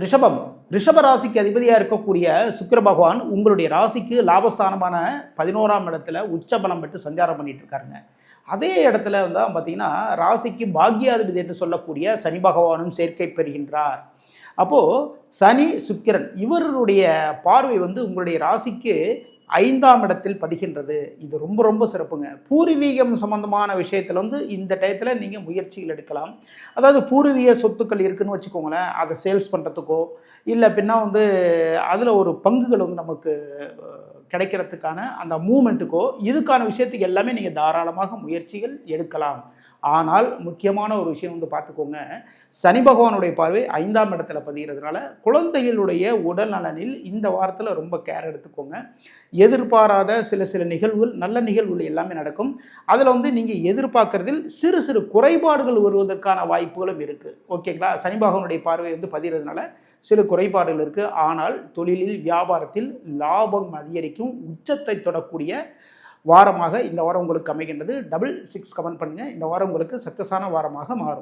ரிஷபம். ரிஷப ராசிக்கு அதிபதியாக இருக்கக்கூடிய சுக்கிர பகவான் உங்களுடைய ராசிக்கு லாபஸ்தானமான 11ஆம் இடத்துல உச்சபலம் பெற்று சஞ்சாரம் பண்ணிட்டு இருக்காருங்க. அதே இடத்துல வந்து பார்த்தீங்கன்னா ராசிக்கு பாக்யாதிபதி என்று சொல்லக்கூடிய சனி பகவானும் சேர்க்கை பெறுகின்றார். அப்போது சனி சுக்கிரன் இவருடைய பார்வை வந்து உங்களுடைய ராசிக்கு 5ஆம் இடத்தில் பதிகின்றது. இது ரொம்ப ரொம்ப சிறப்புங்க. பூர்வீகம் சம்பந்தமான விஷயத்தில் வந்து இந்த டயத்தில் நீங்கள் முயற்சிகள் எடுக்கலாம். அதாவது பூர்வீக சொத்துக்கள் இருக்குதுன்னு வச்சுக்கோங்களேன், அதை சேல்ஸ் பண்ணுறதுக்கோ இல்லை பின்னா வந்து அதில் ஒரு பங்குகள் வந்து நமக்கு கிடைக்கிறதுக்கான அந்த மூமெண்ட்டுக்கோ இதுக்கான விஷயத்துக்கு எல்லாமே நீங்கள் தாராளமாக முயற்சிகள் எடுக்கலாம். ஆனால் முக்கியமான ஒரு விஷயம் வந்து பார்த்துக்கோங்க, சனி பகவானுடைய பார்வை 5ஆம் இடத்துல பதிகிறதுனால குழந்தைகளுடைய உடல் நலனில் இந்த வாரத்தில் ரொம்ப கேர் எடுத்துக்கோங்க. எதிர்பாராத சில நிகழ்வுகள், நல்ல நிகழ்வுகள் எல்லாமே நடக்கும். அதில் வந்து நீங்கள் எதிர்பார்க்கறதில் சிறு சிறு குறைபாடுகள் வருவதற்கான வாய்ப்புகளும் இருக்குது. ஓகேங்களா? சனி பகவானுடைய பார்வை வந்து பதிகிறதுனால சில குறைபாடுகள் இருக்குது. ஆனால் தொழிலில் வியாபாரத்தில் லாபம் அதிகரிக்கும். உச்சத்தை தொடக்கூடிய வாரமாக இந்த வாரம் உங்களுக்கு அமைகின்றது. 66 கமெண்ட் பண்ணுங்கள். இந்த வாரம் உங்களுக்கு சக்ஸஸான வாரமாக மாறும்.